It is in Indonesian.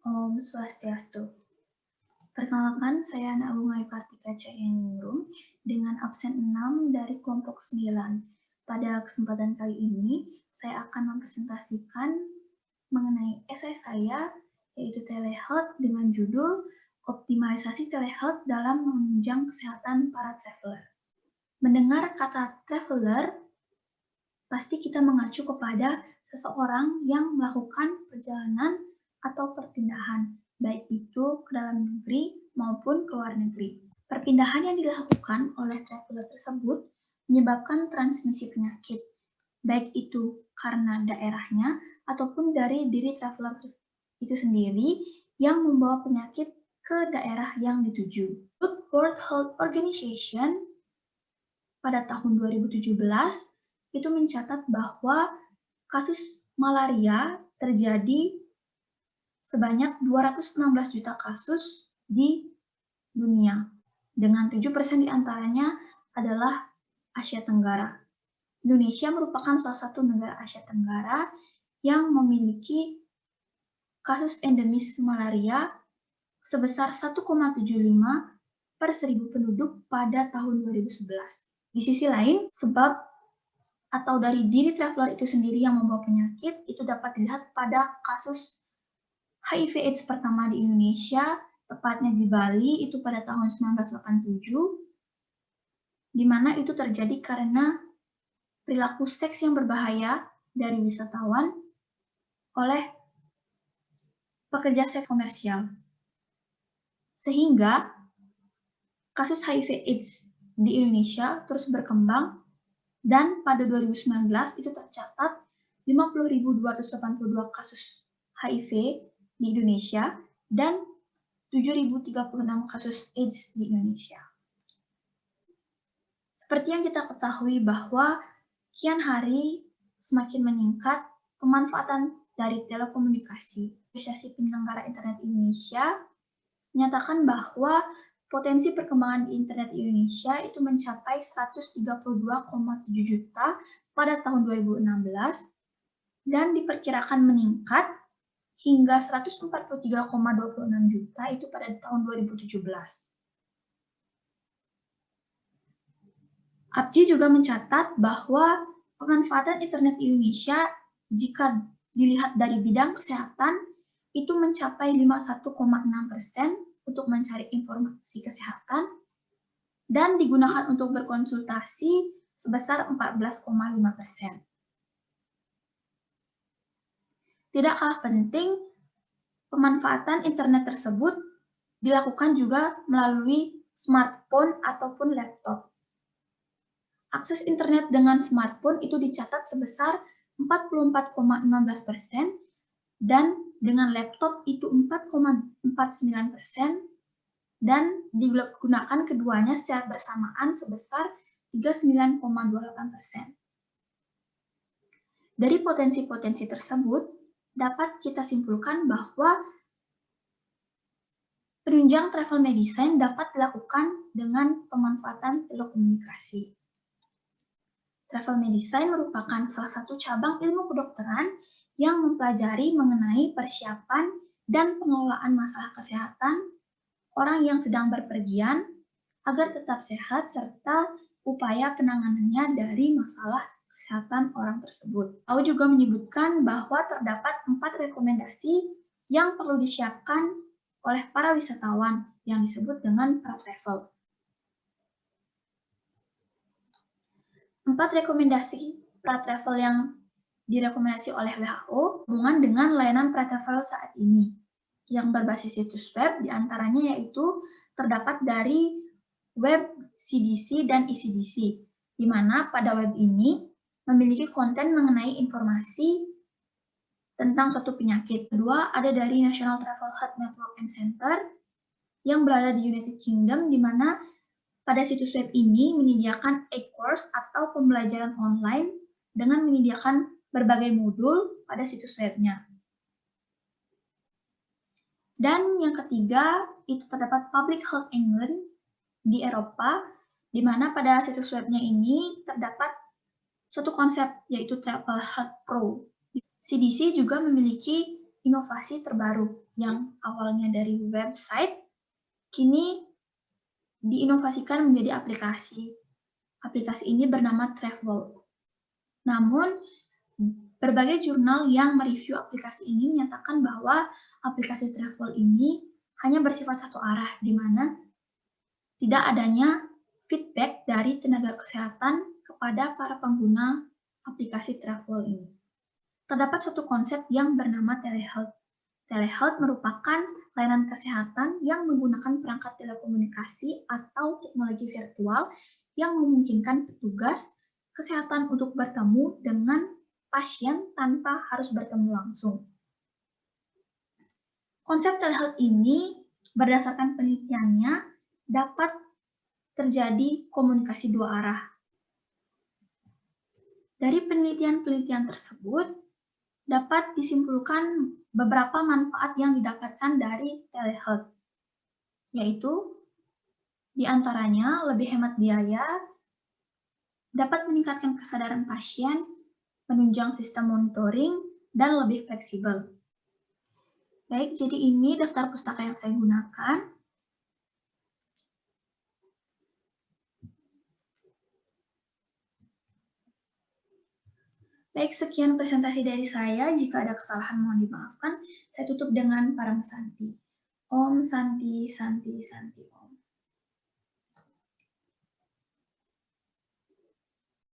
Om Swastiastu. Perkenalkan, saya Agung Ayu Kartika Cahyanningrum dengan absen 6 dari kelompok 9. Pada kesempatan kali ini, saya akan mempresentasikan mengenai esai saya, yaitu Telehealth dengan judul Optimalisasi Telehealth dalam Menunjang Kesehatan Para Traveler. Mendengar kata traveler, pasti kita mengacu kepada seseorang yang melakukan perjalanan atau perpindahan, baik itu ke dalam negeri maupun ke luar negeri. Perpindahan yang dilakukan oleh traveler tersebut menyebabkan transmisi penyakit, baik itu karena daerahnya ataupun dari diri traveler itu sendiri yang membawa penyakit ke daerah yang dituju. World Health Organization pada tahun 2017 itu mencatat bahwa kasus malaria terjadi sebanyak 216 juta kasus di dunia, dengan 7% diantaranya adalah Asia Tenggara. Indonesia merupakan salah satu negara Asia Tenggara yang memiliki kasus endemis malaria sebesar 1,75 per 1000 penduduk pada tahun 2011. Di sisi lain, sebab atau dari diri traveler itu sendiri yang membawa penyakit itu dapat dilihat pada kasus HIV/AIDS pertama di Indonesia, tepatnya di Bali, itu pada tahun 1987, di mana itu terjadi karena perilaku seks yang berbahaya dari wisatawan oleh pekerja seks komersial. Sehingga kasus HIV/AIDS di Indonesia terus berkembang dan pada 2019 itu tercatat 50.282 kasus HIV di Indonesia dan 7.036 kasus AIDS di Indonesia. Seperti yang kita ketahui bahwa kian hari semakin meningkat pemanfaatan dari telekomunikasi. Asosiasi Penyelenggara Internet Indonesia menyatakan bahwa potensi perkembangan di internet di Indonesia itu mencapai 132,7 juta pada tahun 2016 dan diperkirakan meningkat hingga 143,26 juta itu pada tahun 2017. APJI juga mencatat bahwa pemanfaatan internet di Indonesia jika dilihat dari bidang kesehatan itu mencapai 51,6% untuk mencari informasi kesehatan dan digunakan untuk berkonsultasi sebesar 14,5%. Tidak kalah penting, pemanfaatan internet tersebut dilakukan juga melalui smartphone ataupun laptop. Akses internet dengan smartphone itu dicatat sebesar 44,16% dan dengan laptop itu 4,49% dan digunakan keduanya secara bersamaan sebesar 39,28%. Dari potensi-potensi tersebut, dapat kita simpulkan bahwa penunjang travel medicine dapat dilakukan dengan pemanfaatan telekomunikasi. Travel medicine merupakan salah satu cabang ilmu kedokteran yang mempelajari mengenai persiapan dan pengelolaan masalah kesehatan orang yang sedang berpergian agar tetap sehat serta upaya penanganannya dari masalah kesehatan orang tersebut. Aku juga menyebutkan bahwa terdapat 4 rekomendasi yang perlu disiapkan oleh para wisatawan yang disebut dengan pra-travel. 4 rekomendasi pra-travel yang direkomendasi oleh WHO hubungan dengan layanan pra-travel saat ini yang berbasis situs web, diantaranya yaitu terdapat dari web CDC dan ECDC, di mana pada web ini memiliki konten mengenai informasi tentang suatu penyakit. Kedua, ada dari National Travel Health Network and Center yang berada di United Kingdom, di mana pada situs web ini menyediakan e-course atau pembelajaran online dengan menyediakan berbagai modul pada situs webnya. Dan yang ketiga, itu terdapat Public Health England di Eropa, di mana pada situs webnya ini terdapat suatu konsep yaitu Travel Health Pro. CDC juga memiliki inovasi terbaru yang awalnya dari website, kini diinovasikan menjadi aplikasi. Aplikasi ini bernama Travel. Namun, berbagai jurnal yang mereview aplikasi ini menyatakan bahwa aplikasi Travel ini hanya bersifat satu arah, di mana tidak adanya feedback dari tenaga kesehatan kepada para pengguna aplikasi Travel ini. Terdapat suatu konsep yang bernama telehealth. Telehealth merupakan layanan kesehatan yang menggunakan perangkat telekomunikasi atau teknologi virtual yang memungkinkan petugas kesehatan untuk bertemu dengan pasien tanpa harus bertemu langsung. Konsep telehealth ini berdasarkan penelitiannya dapat terjadi komunikasi dua arah. Dari penelitian-penelitian tersebut, dapat disimpulkan beberapa manfaat yang didapatkan dari telehealth, yaitu diantaranya lebih hemat biaya, dapat meningkatkan kesadaran pasien, menunjang sistem monitoring, dan lebih fleksibel. Baik, jadi ini daftar pustaka yang saya gunakan. Baik, sekian presentasi dari saya. Jika ada kesalahan mohon dimaafkan. Saya tutup dengan Param Santi. Om Santi Santi Santi.